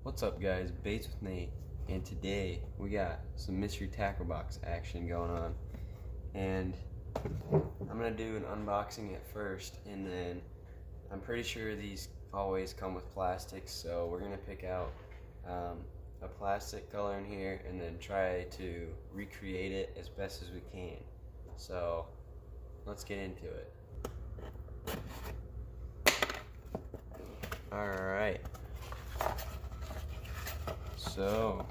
What's up guys, Baits with Nate, and today we got some mystery tackle box action going on, and I'm going to do an unboxing at first, and then I'm pretty sure these always come with plastics, so we're going to pick out a plastic color in here and then try to recreate it as best as we can. So let's get into it. Alright. So,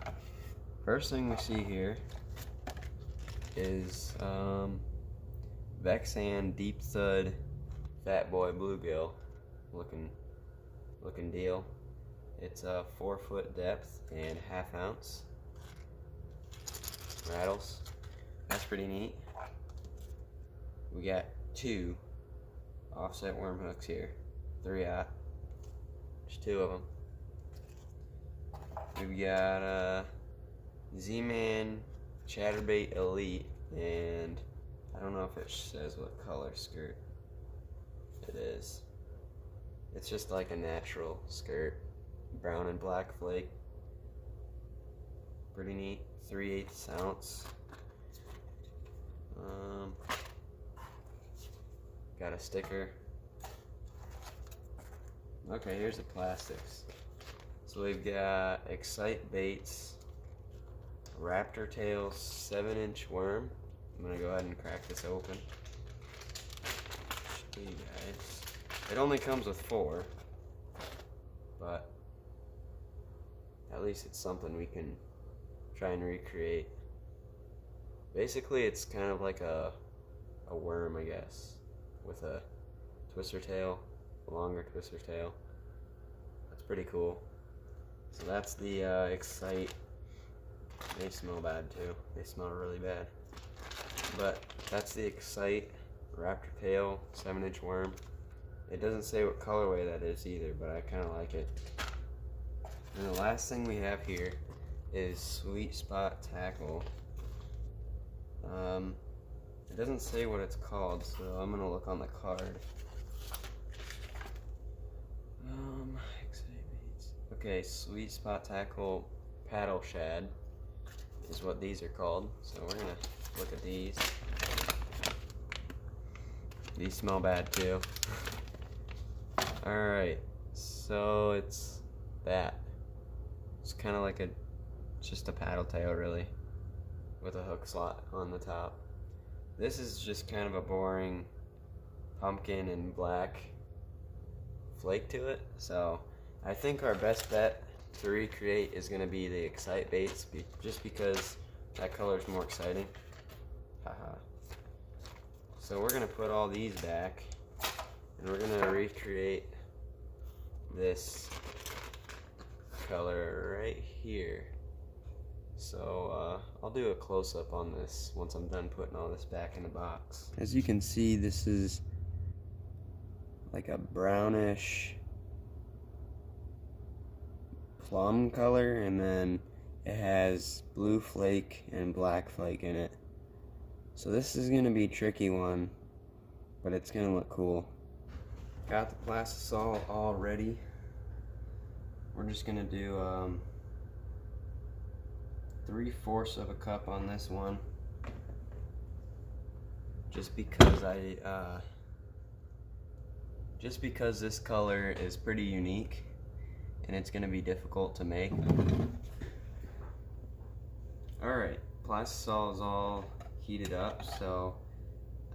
first thing we see here is Vexan Deep Thud Fat Boy Bluegill looking deal. It's a 4-foot depth and 1/2 ounce. Rattles. That's pretty neat. We got 2 offset worm hooks here. 3/0. There's 2 of them. We've got Z-Man Chatterbait Elite, and I don't know if it says what color skirt it is. It's just like a natural skirt, brown and black flake. Pretty neat. 3/8 ounce. Got a sticker. Okay, here's the plastics. So we've got Excite Baits Raptor Tail 7-inch worm. I'm gonna go ahead and crack this open. Show you guys. It only comes with 4, but at least it's something we can try and recreate. Basically, it's kind of like a worm, I guess, with a twister tail, a longer twister tail. That's pretty cool. So that's the Excite. They smell bad too. They smell really bad. But that's the Excite Raptor Tail 7-inch worm. It doesn't say what colorway that is either, but I kind of like it. And the last thing we have here is Sweet Spot Tackle. It doesn't say what it's called, so I'm gonna look on the card. Okay, Sweet Spot Tackle Paddle Shad is what these are called. So we're gonna look at these. These smell bad too. Alright, so it's that. It's kind of like just a paddle tail really, with a hook slot on the top. This is just kind of a boring pumpkin and black flake to it, so I think our best bet to recreate is going to be the Excite Baits, just because that color is more exciting. Haha. So we're going to put all these back, and we're going to recreate this color right here. So I'll do a close-up on this once I'm done putting all this back in the box. As you can see, this is like a brownish plum color, and then it has blue flake and black flake in it. So this is gonna be a tricky one, but it's gonna look cool. Got the plastisol all ready. We're just gonna do 3/4 of a cup on this one, just because this color is pretty unique and it's going to be difficult to make. Alright, plastisol is all heated up, so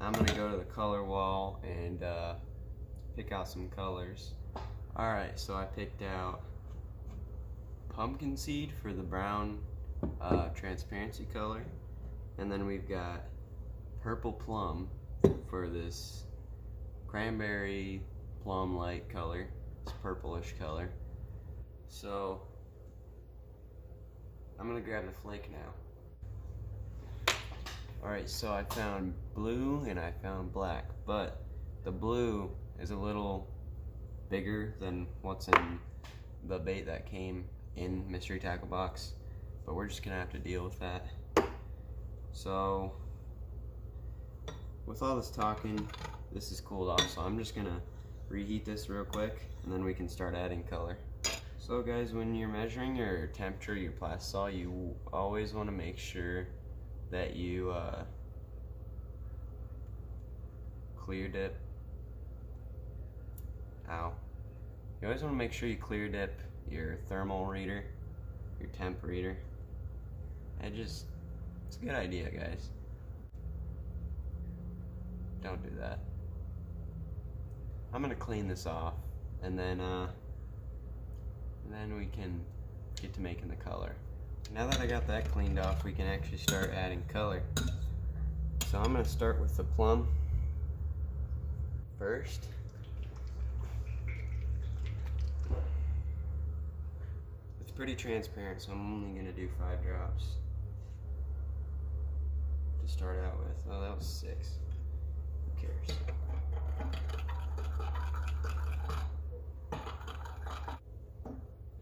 I'm going to go to the color wall and pick out some colors. Alright, so I picked out pumpkin seed for the brown transparency color, and then we've got purple plum for this cranberry plum light color. It's purplish color. So I'm gonna grab the flake now. Alright, so I found blue and I found black, but the blue is a little bigger than what's in the bait that came in Mystery Tackle Box, but we're just gonna have to deal with that. So with all this talking, this is cooled off, so I'm just gonna reheat this real quick and then we can start adding color. So So guys, when you're measuring your temperature, your plastisol, you always want to make sure that you clear dip. Ow. You always want to make sure you clear dip your thermal reader, your temp reader. It's a good idea, guys. Don't do that. I'm gonna clean this off, and then we can get to making the color. Now that I got that cleaned off, we can actually start adding color. So I'm gonna start with the plum first. It's pretty transparent, so I'm only gonna do 5 drops to start out with. Oh, that was 6. Who cares?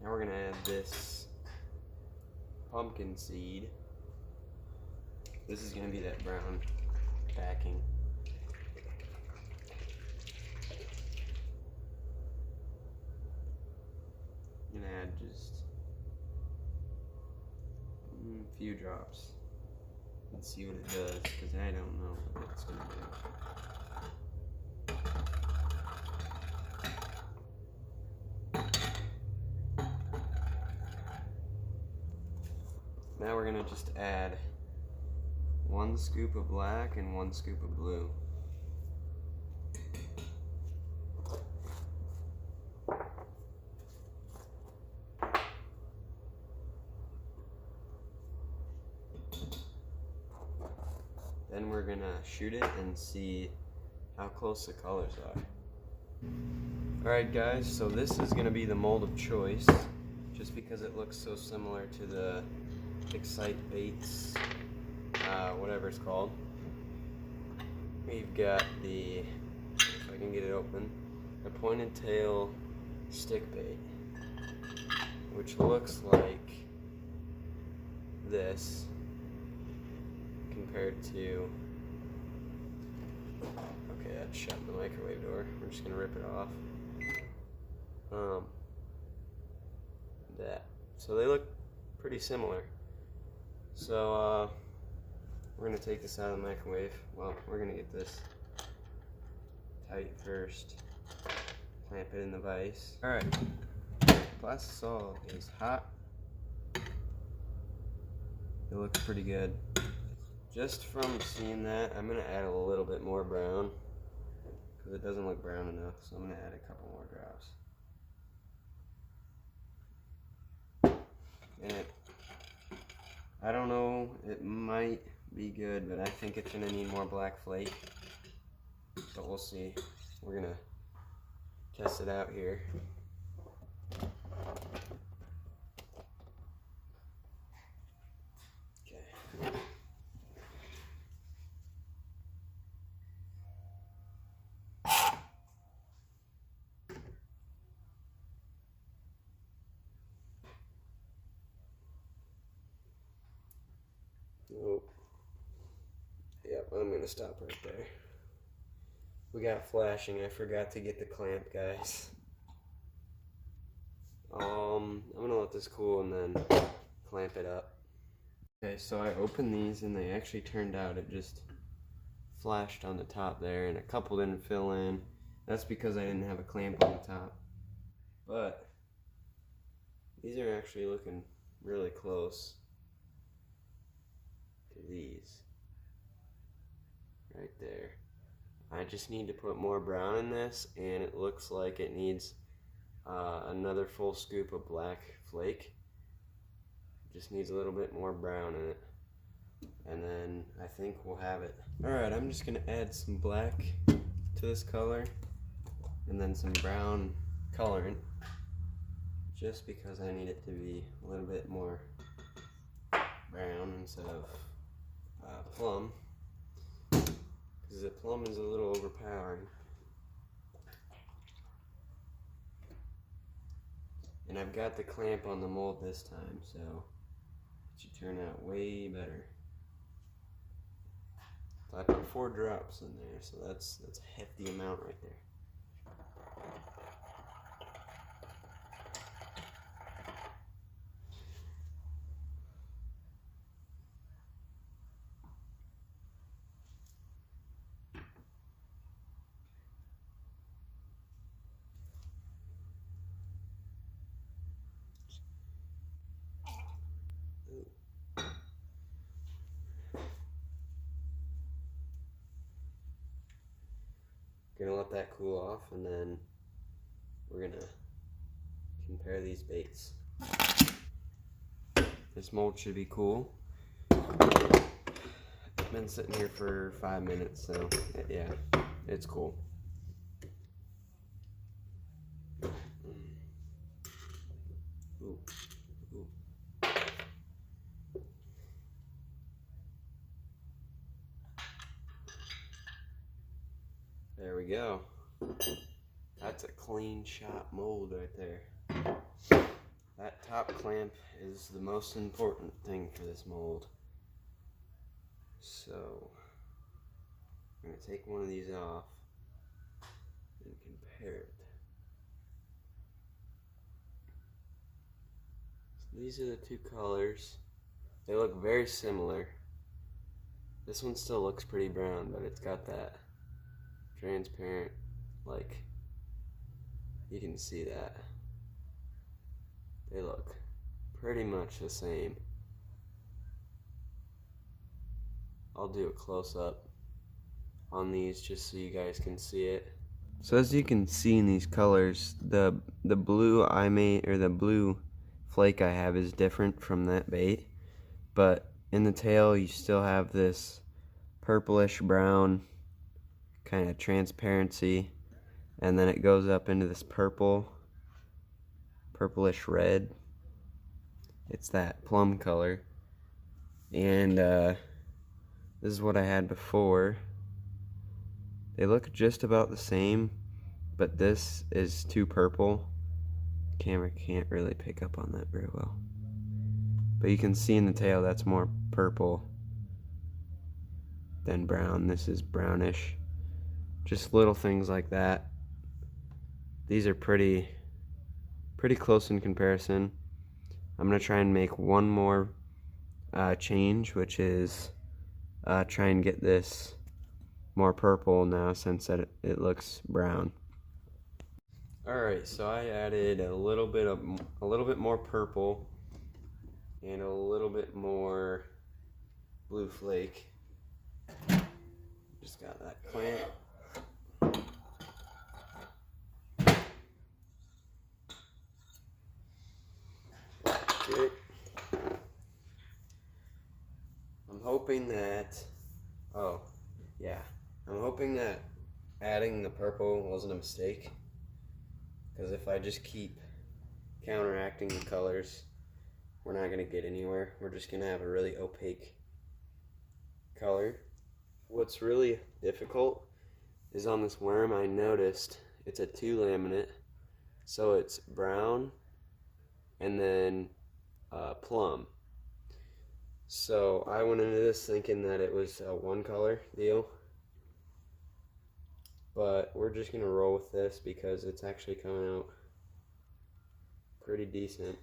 Now we're gonna add this pumpkin seed. This is gonna be that brown backing. I'm gonna add just a few drops and see what it does, because I don't know what it's gonna do. Now we're gonna just add 1 scoop of black and 1 scoop of blue. Then we're gonna shoot it and see how close the colors are. Alright guys, so this is gonna be the mold of choice, just because it looks so similar to the Excite Baits, whatever it's called. We've got the, if I can get it open, the pointed tail stick bait, which looks like this compared to, okay, that's shut in the microwave door. We're just gonna rip it off. That. So they look pretty similar. So we're gonna take this out of the microwave. Well, we're gonna get this tight first. Clamp it in the vise. All right, plastisol is hot. It looks pretty good. Just from seeing that, I'm gonna add a little bit more brown because it doesn't look brown enough. So I'm gonna add a couple more drops. And I don't know, it might be good, but I think it's gonna need more black flake. But we'll see. We're gonna test it out here. Okay. Nope. Yep, I'm gonna stop right there. We got flashing. I forgot to get the clamp, guys. I'm gonna let this cool and then clamp it up. Okay, so I opened these and they actually turned out. It just flashed on the top there, and a couple didn't fill in. That's because I didn't have a clamp on the top. But these are actually looking really close to these right there. I just need to put more brown in this, and it looks like it needs another full scoop of black flake. Just needs a little bit more brown in it, and then I think we'll have it. Alright, I'm just gonna add some black to this color and then some brown colorant, just because I need it to be a little bit more brown instead of plum, because the plum is a little overpowering. And I've got the clamp on the mold this time, so it should turn out way better. I put 4 drops in there, so that's a hefty amount right there. Gonna let that cool off, and then we're gonna compare these baits. This mold should be cool. It's been sitting here for 5 minutes, so yeah, it's cool. Ooh. Ooh. There we go. That's a clean shot mold right there. That top clamp is the most important thing for this mold. So, I'm going to take one of these off and compare it. So these are the two colors. They look very similar. This one still looks pretty brown, but it's got that transparent, like, you can see that. They look pretty much the same. I'll do a close-up on these just so you guys can see it. So as you can see in these colors, the blue I made, or the blue flake I have, is different from that bait, but in the tail you still have this purplish brown kind of transparency, and then it goes up into this purplish red. It's that plum color, and this is what I had before. They look just about the same, but this is too purple. Camera can't really pick up on that very well, but you can see in the tail that's more purple than brown. This is brownish. Just little things like that. These are pretty close in comparison. I'm gonna try and make one more change, which is try and get this more purple now, since it looks brown. Alright, so I added a little bit more purple and a little bit more blue flake. Just got that clamp. Okay. I'm hoping that, I'm hoping that adding the purple wasn't a mistake, because if I just keep counteracting the colors, we're not going to get anywhere. We're just going to have a really opaque color. What's really difficult is on this worm, I noticed it's a 2 laminate, so it's brown and then plum. So I went into this thinking that it was a 1 color deal, but we're just gonna roll with this because it's actually coming out pretty decent.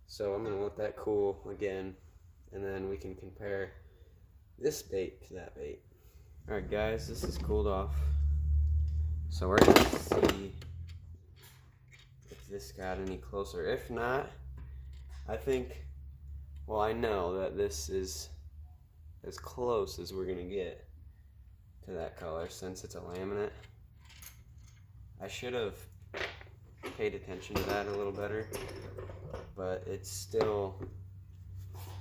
So I'm gonna let that cool again, and then we can compare this bait to that bait. Alright guys, this is cooled off, so we're gonna see if this got any closer. If not, I think, well, I know that this is as close as we're gonna get to that color since it's a laminate. I should have paid attention to that a little better, but it's still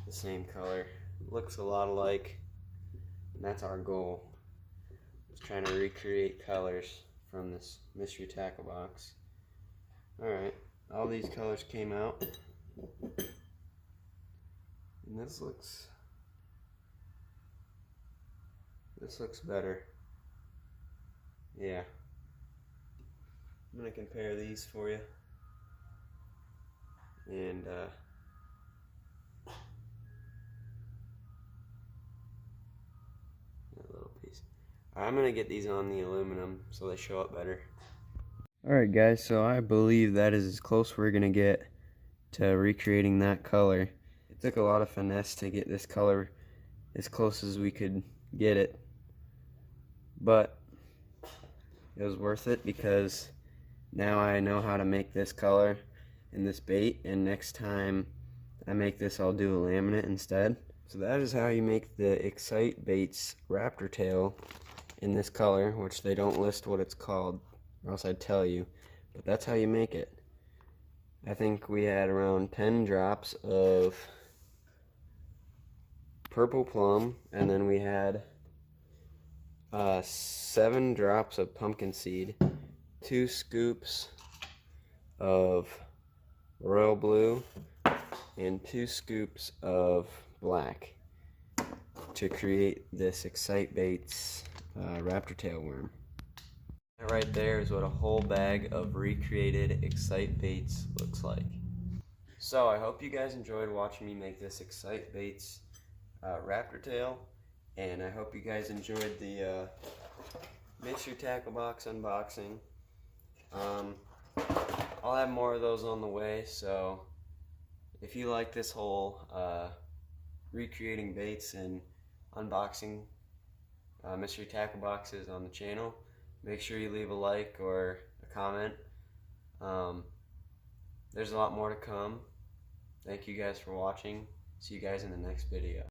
the same color. Looks a lot alike, and that's our goal. Just trying to recreate colors from this mystery tackle box. Alright, all these colors came out, and this looks better. Yeah. I'm going to compare these for you. And a little piece. I'm going to get these on the aluminum so they show up better. Alright guys, so I believe that is as close we're going to get to recreating that color. It took a lot of finesse to get this color as close as we could get it, but it was worth it because now I know how to make this color in this bait, and next time I make this I'll do a laminate instead. So that is how you make the Excite Baits raptor tail in this color, which they don't list what it's called, or else I'd tell you. But that's how you make it. I think we had around 10 drops of purple plum, and then we had 7 drops of pumpkin seed, 2 scoops of royal blue, and 2 scoops of black to create this Excite Baits raptor tail worm. That right there is what a whole bag of recreated Excite Baits looks like. So I hope you guys enjoyed watching me make this Excite Baits raptor tail, and I hope you guys enjoyed the mystery tackle box unboxing. I'll have more of those on the way, so if you like this whole recreating baits and unboxing mystery tackle boxes on the channel, make sure you leave a like or a comment. There's a lot more to come. Thank you guys for watching. See you guys in the next video.